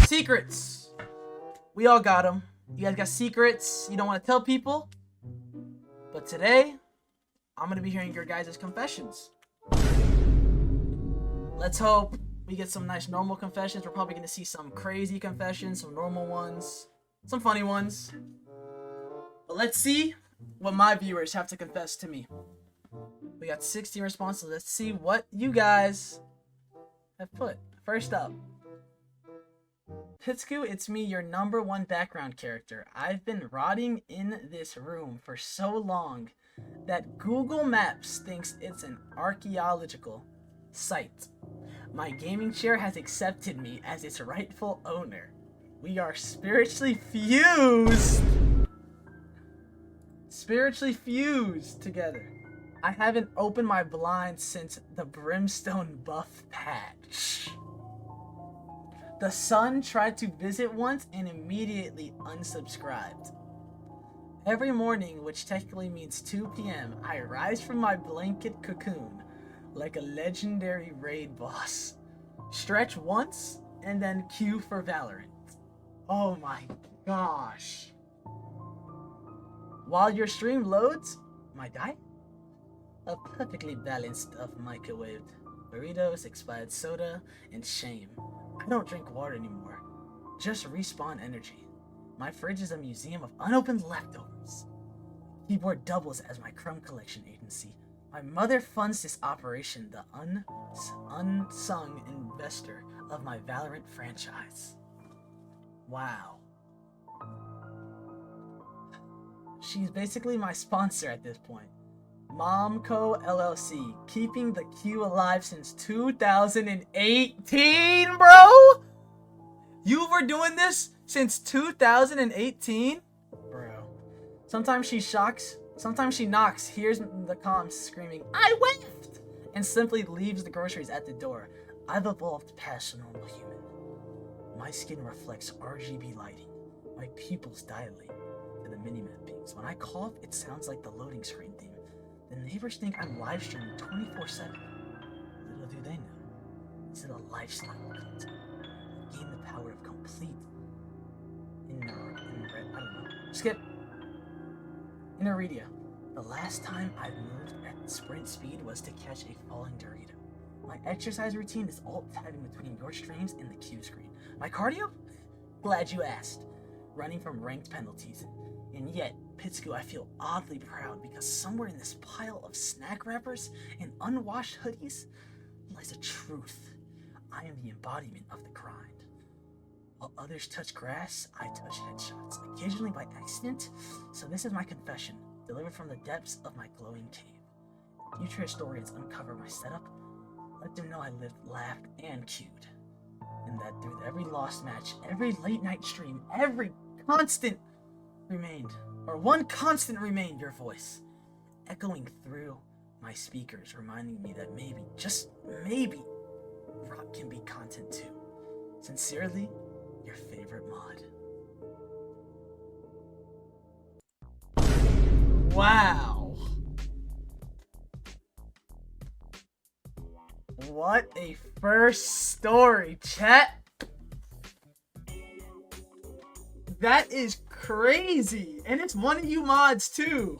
Secrets. We all got them. You guys got secrets you don't want to tell people. But today, I'm going to be hearing your guys' confessions. Let's hope we get some nice normal confessions. We're probably going to see some crazy confessions, some normal ones, some funny ones. But let's see what my viewers have to confess to me. We got 16 responses. Let's see what you guys have put. First up. Pitsku, it's me, your #1 background character. I've been rotting in this room for so long that Google Maps thinks it's an archaeological site. My gaming chair has accepted me as its rightful owner. We are spiritually fused. Spiritually fused together. I haven't opened my blinds since the Brimstone buff patch. The Sun tried to visit once and immediately unsubscribed. Every morning, which technically means 2 p.m., I rise from my blanket cocoon like a legendary raid boss. Stretch once and then queue for Valorant. Oh my gosh. While your stream loads, my diet? A perfectly balanced of microwaved burritos, expired soda, and shame. I don't drink water anymore. Just respawn energy. My fridge is a museum of unopened leftovers. Keyboard doubles as my crumb collection agency. My mother funds this operation, the unsung investor of my Valorant franchise. Wow. She's basically my sponsor at this point. Momco LLC, keeping the queue alive since 2018, bro? You were doing this since 2018? Bro. Sometimes she knocks, hears the comms screaming, "I whiffed!" and simply leaves the groceries at the door. I've evolved past a normal human. My skin reflects RGB lighting. My pupils dilate to the minimap pings. When I cough, it sounds like the loading screen theme. The neighbors think I'm live streaming 24/7. Little do they know, this is a lifestyle content. I gain the power of complete Ineredia. The last time I moved at sprint speed was to catch a falling Dorito. My exercise routine is alt-tabbing between your streams and the queue screen. My cardio? Glad you asked. Running from ranked penalties. And yet, Pitsku, I feel oddly proud because somewhere in this pile of snack wrappers and unwashed hoodies lies a truth. I am the embodiment of the grind. While others touch grass, I touch headshots, occasionally by accident. So this is my confession, delivered from the depths of my glowing cave. Future historians uncover my setup. Let them know I lived, laughed, and queued. And that through every lost match, every late night stream, every constant remained, or one constant remained, your voice, echoing through my speakers, reminding me that maybe, just maybe, rock can be content too. Sincerely, your favorite mod. Wow. What a first story, chat. That is crazy. And it's one of you mods too.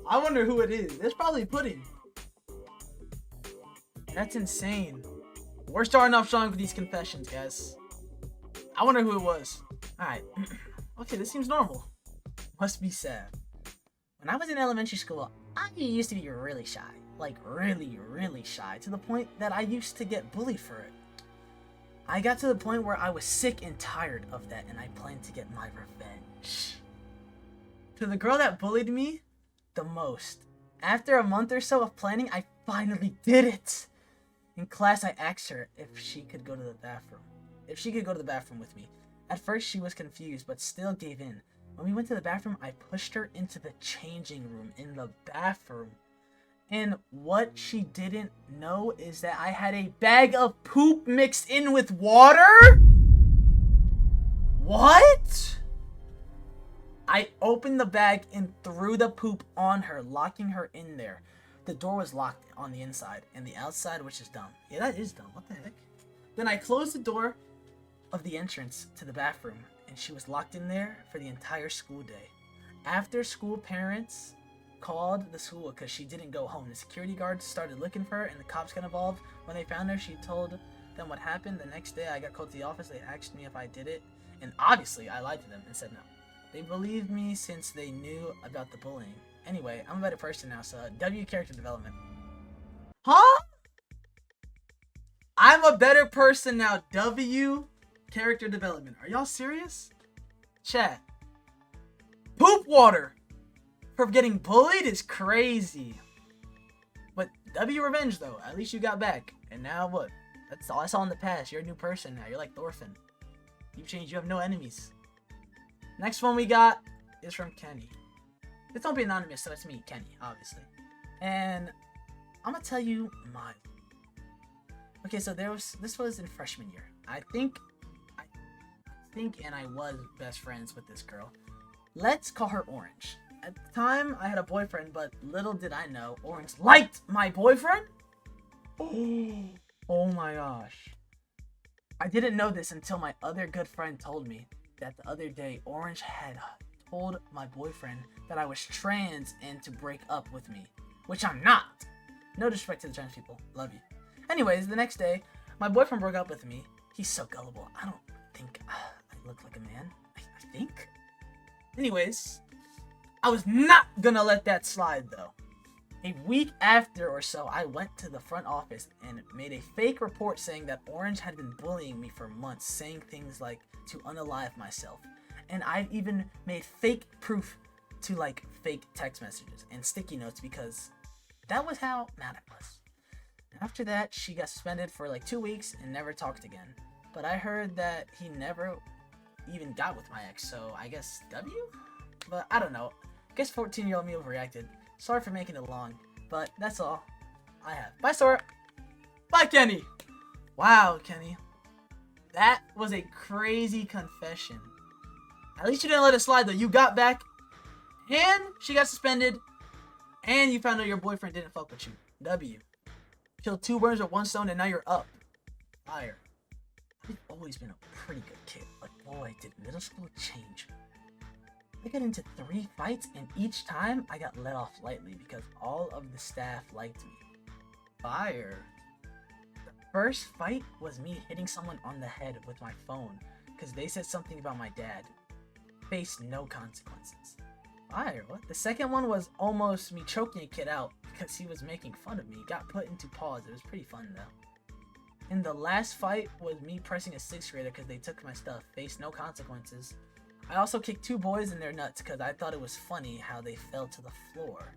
I wonder who it is. It's probably Pudding. That's insane. We're starting off strong with these confessions, guys. I wonder who it was. Alright. Okay, this seems normal. Must be sad. When I was in elementary school, I used to be really shy. Like, really, really shy. To the point that I used to get bullied for it. I got to the point where I was sick and tired of that, and I planned to get my revenge. To the girl that bullied me the most, after a month or so of planning, I finally did it. In class, I asked her if she could go to the bathroom. If she could go to the bathroom with me. At first, she was confused, but still gave in. When we went to the bathroom, I pushed her into the changing room in the bathroom. And what she didn't know is that I had a bag of poop mixed in with water? What? I opened the bag and threw the poop on her, locking her in there. The door was locked on the inside and the outside, which is dumb. Yeah, that is dumb. What the heck? Then I closed the door of the entrance to the bathroom, and she was locked in there for the entire school day. After school, parents called the school because she didn't go home. The security guards started looking for her, and the cops got involved. When they found her, she told them what happened. The next day, I got called to the office. They asked me if I did it, and obviously, I lied to them and said no. They believed me since they knew about the bullying. Anyway, I'm a better person now, so W character development. Huh? I'm a better person now. W character development. Are y'all serious? Chat. Poop water for getting bullied is crazy. But W revenge though. At least you got back. And now what? That's all in the past. You're a new person now. You're like Thorfinn. You've changed. You have no enemies. Next one we got is from Kenny. This don't be anonymous, so that's me, Kenny, obviously. And I'm gonna tell you mine. Okay, so this was in freshman year. I think and I was best friends with this girl. Let's call her Orange. At the time, I had a boyfriend, but little did I know, Orange liked my boyfriend? Oh my gosh. I didn't know this until my other good friend told me that the other day, Orange had told my boyfriend that I was trans and to break up with me, which I'm not. No disrespect to the trans people. Love you. Anyways, the next day, my boyfriend broke up with me. He's so gullible. I don't think I look like a man. I think. Anyways, I was not gonna let that slide though. A week after or so, I went to the front office and made a fake report saying that Orange had been bullying me for months, saying things like to unalive myself. And I've even made fake proof to like fake text messages and sticky notes because that was how mad I was. After that, she got suspended for like 2 weeks and never talked again. But I heard that he never even got with my ex, so I guess W? But I don't know. I guess 14-year-old me overreacted. Sorry for making it long, but that's all I have. Bye, Sora. Bye, Kenny. Wow, Kenny. That was a crazy confession. At least you didn't let it slide, though. You got back, and she got suspended, and you found out your boyfriend didn't fuck with you. W. Killed 2 birds with 1 stone, and now you're up. Fire. I've always been a pretty good kid, but boy, did middle school change. I got into 3 fights, and each time I got let off lightly because all of the staff liked me. Fire. The first fight was me hitting someone on the head with my phone because they said something about my dad. Faced no consequences. Fire. What? The second one was almost me choking a kid out because he was making fun of me. Got put into pause. It was pretty fun though. And the last fight was me pressing a 6th grader because they took my stuff. Faced no consequences. I also kicked 2 boys in their nuts because I thought it was funny how they fell to the floor.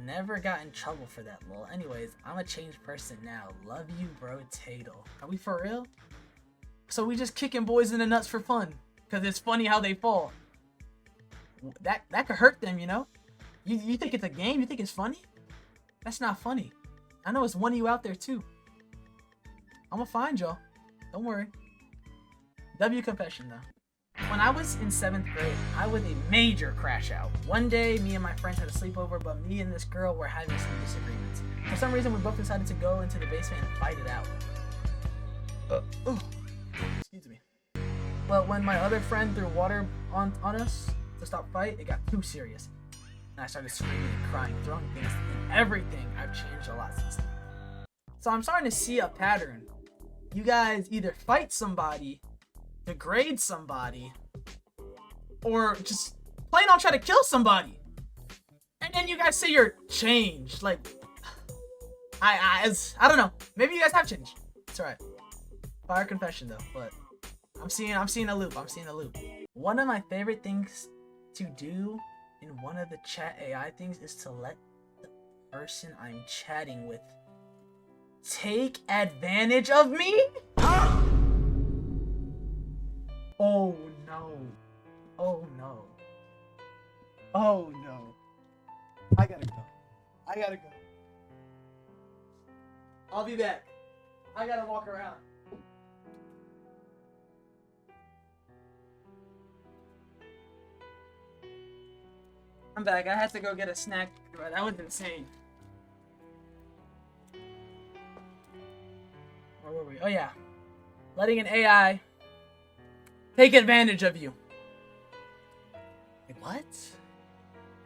Never got in trouble for that, lol. Anyways, I'm a changed person now. Love you, bro, Tato. Are we for real? So we just kicking boys in the nuts for fun because it's funny how they fall. That could hurt them, you know? You think it's a game? You think it's funny? That's not funny. I know it's one of you out there too. I'm gonna find y'all. Don't worry. W confession though. When I was in 7th grade, I was a major crash out. One day, me and my friends had a sleepover, but me and this girl were having some disagreements. For some reason, we both decided to go into the basement and fight it out. Excuse me. But when my other friend threw water on us to stop fight, it got too serious. And I started screaming and crying, throwing things and everything. I've changed a lot since then. So I'm starting to see a pattern. You guys either fight somebody, degrade somebody, or just plain on try to kill somebody. And then you guys say you're changed. Like, I don't know. Maybe you guys have changed. It's alright. Fire confession though, but I'm seeing a loop. One of my favorite things to do in one of the chat AI things is to let the person I'm chatting with take advantage of me? Oh no. Oh no. Oh no. I gotta go. I'll be back. I gotta walk around. I'm back. I had to go get a snack. That was insane. Where were we? Oh yeah. Letting an AI take advantage of you. Like, what?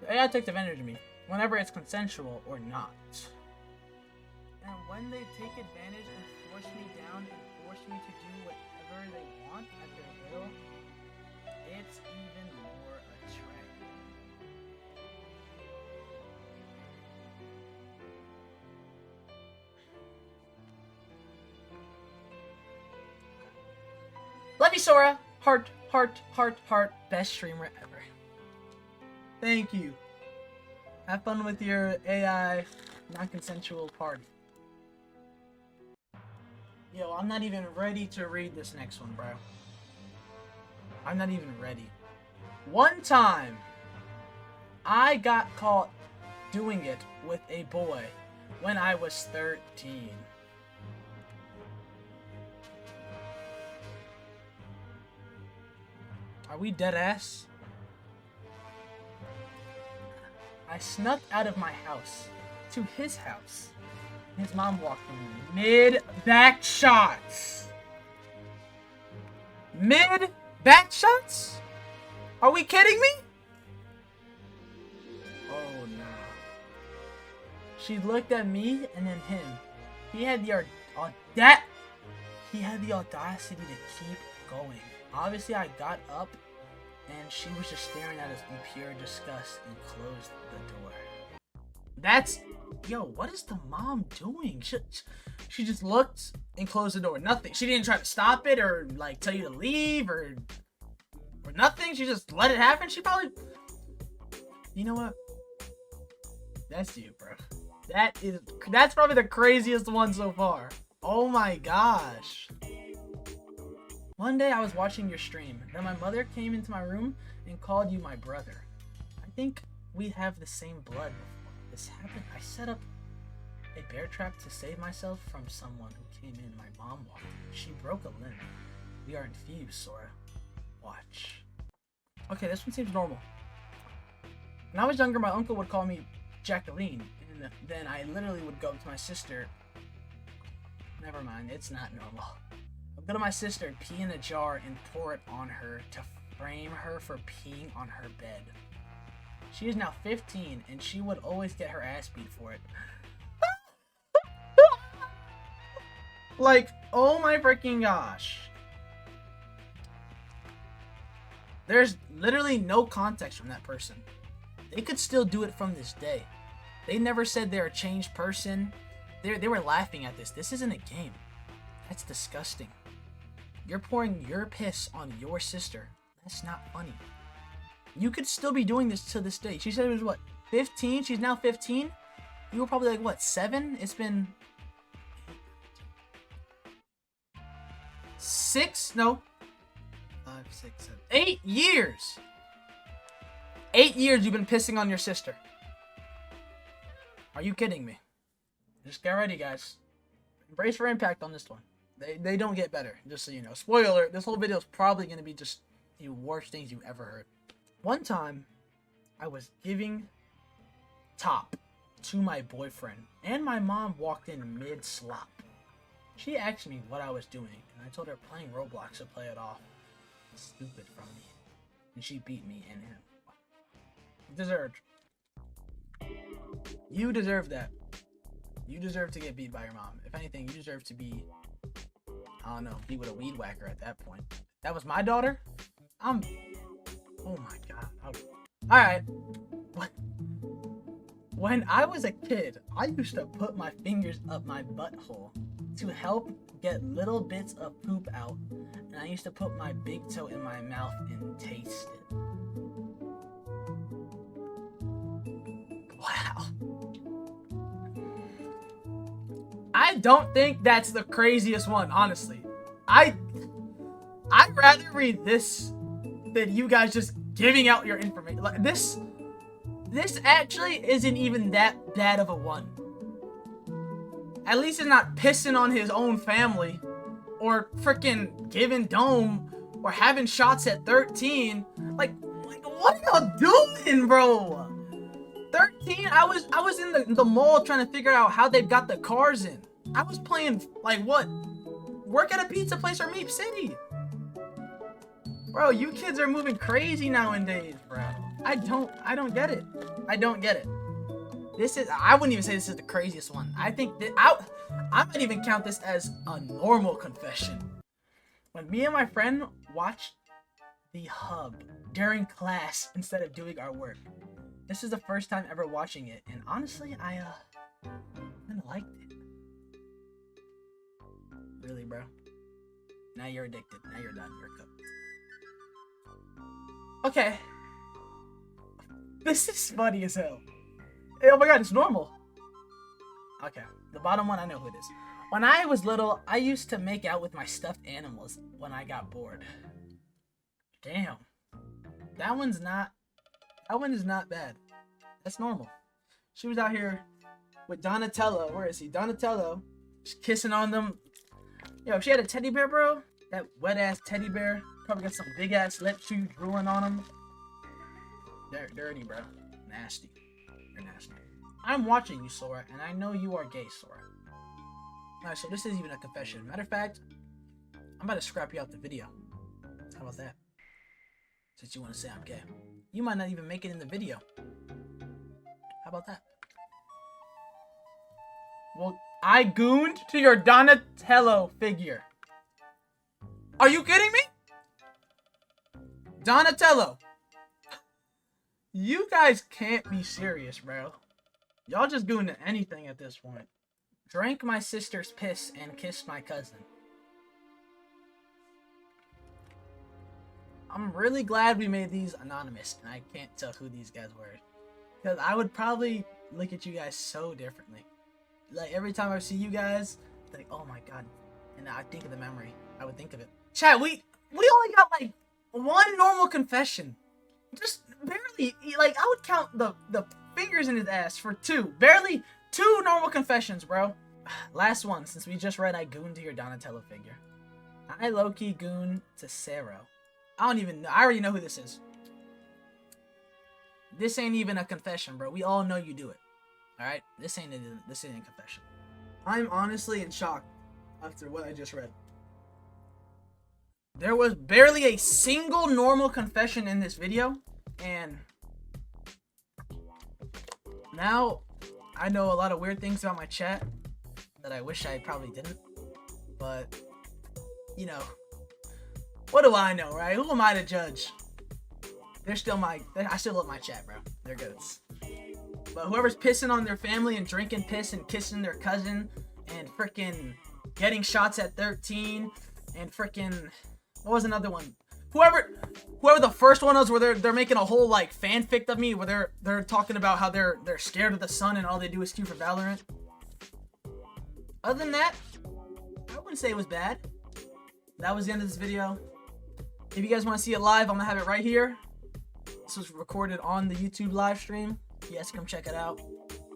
The AI takes advantage of me whenever it's consensual or not. And when they take advantage and force me down and force me to do whatever they want at their will, it's even more attractive. Love you, Sora. Heart, heart, heart, heart. Best streamer ever. Thank you. Have fun with your AI non-consensual party. Yo, I'm not even ready to read this next one, bro. I'm not even ready. One time, I got caught doing it with a boy when I was 13. Are we dead ass? I snuck out of my house to his house. His mom walked in mid-back shots. Mid-back shots? Are we kidding me? Oh no. She looked at me and then him. He had the audacity to keep going. Obviously, I got up and she was just staring at us in pure disgust and closed the door. Yo, what is the mom doing? She just looked and closed the door. Nothing. She didn't try to stop it or like tell you to leave or nothing. She just let it happen. She probably, you know what? That's you, bro. That's probably the craziest one so far. Oh my gosh. One day I was watching your stream, then my mother came into my room and called you my brother. I think we have the same blood before this happened. I set up a bear trap to save myself from someone who came in. My mom walked in. She broke a limb. We are infused, Sora. Watch. Okay, this one seems normal. When I was younger, my uncle would call me Jacqueline, and then I literally would go up to my sister. Never mind, it's not normal. I'd go to my sister, pee in a jar, and pour it on her to frame her for peeing on her bed. She is now 15, and she would always get her ass beat for it. Like, oh my freaking gosh. There's literally no context from that person. They could still do it from this day. They never said they're a changed person. They were laughing at this. This isn't a game. That's disgusting. You're pouring your piss on your sister. That's not funny. You could still be doing this to this day. She said it was what, 15? She's now 15? You were probably like what, 7? It's been 6? No. 5, 6, 7. 8 years! 8 years you've been pissing on your sister. Are you kidding me? Just get ready, guys. Brace for impact on this one. They don't get better, just so you know. Spoiler alert, this whole video is probably going to be just the worst things you've ever heard. One time, I was giving top to my boyfriend, and my mom walked in mid-slop. She asked me what I was doing, and I told her playing Roblox to play it off. Stupid from me. And she beat me and him. Deserved. You deserve that. You deserve to get beat by your mom. If anything, you deserve to be, I don't know, be with a weed whacker at that point. That was my daughter? Oh my god. Alright. When I was a kid, I used to put my fingers up my butthole to help get little bits of poop out. And I used to put my big toe in my mouth and taste it. Wow. I don't think that's the craziest one, honestly. I'd rather read this than you guys just giving out your information. Like this actually isn't even that bad of a one. At least it's not pissing on his own family or freaking giving dome or having shots at 13. Like what are y'all doing, bro? 13, I was in the mall trying to figure out how they've got the cars in. I was playing, like, what? Work at a pizza place or Meep City. Bro, you kids are moving crazy nowadays, bro. I don't get it. I don't get it. I wouldn't even say this is the craziest one. I think that I might even count this as a normal confession. When me and my friend watched The Hub during class instead of doing our work. This is the first time ever watching it, and honestly, I kinda liked it. Really, bro? Now you're addicted. Now you're done. You're cooked. Okay. This is funny as hell. Hey, oh my god, it's normal. Okay, the bottom one, I know who it is. When I was little, I used to make out with my stuffed animals when I got bored. Damn. That one is not bad. That's normal. She was out here with Donatello. Where is he? Donatello. Just kissing on them. Yo, if she had a teddy bear, bro, that wet ass teddy bear, probably got some big ass lips you drooling on them. They're dirty, bro. Nasty. You're nasty. I'm watching you, Sora, and I know you are gay, Sora. Alright, so this isn't even a confession. Matter of fact, I'm about to scrap you out the video. How about that? Since you want to say I'm gay. You might not even make it in the video. How about that? Well, I gooned to your Donatello figure. Are you kidding me? Donatello. You guys can't be serious, bro. Y'all just gooned to anything at this point. Drank my sister's piss and kissed my cousin. I'm really glad we made these anonymous, and I can't tell who these guys were. Because I would probably look at you guys so differently. Like, every time I see you guys, like, oh my god. And I think of the memory. I would think of it. Chat, we only got, like, one normal confession. Just barely, like, I would count the fingers in his ass for two. Barely two normal confessions, bro. Last one, since we just read I gooned to your Donatello figure. I low-key gooned to Sero. I don't even know. I already know who this is. This ain't even a confession, bro. We all know you do it. Alright? This ain't a confession. I'm honestly in shock after what I just read. There was barely a single normal confession in this video, and now I know a lot of weird things about my chat that I wish I probably didn't, but you know, what do I know, right? Who am I to judge? I still love my chat, bro. They're good. But whoever's pissing on their family and drinking piss and kissing their cousin and freaking getting shots at 13 and freaking, what was another one? Whoever the first one was, where they're making a whole like fanfic of me, where they're talking about how they're scared of the sun and all they do is queue for Valorant. Other than that, I wouldn't say it was bad. That was the end of this video. If you guys want to see it live, I'm gonna have it right here. This was recorded on the YouTube live stream. You guys come check it out.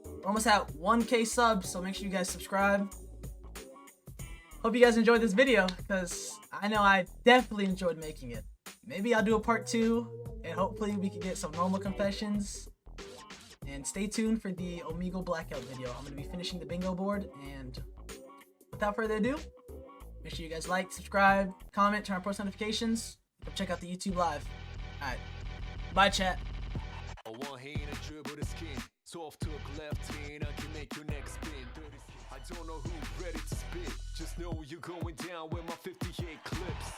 We're almost at 1K subs, so make sure you guys subscribe. Hope you guys enjoyed this video, because I know I definitely enjoyed making it. Maybe I'll do a part 2, and hopefully we can get some normal confessions. And stay tuned for the Omegle Blackout video. I'm going to be finishing the bingo board, and without further ado, make sure you guys like, subscribe, comment, turn on post notifications. Come check out the YouTube live. Alright. Bye, chat. One hand and dribble the skin. Soft took left hand, I can make your neck spin. I don't know who's ready to spit. Just know you're going down with my 58 clips.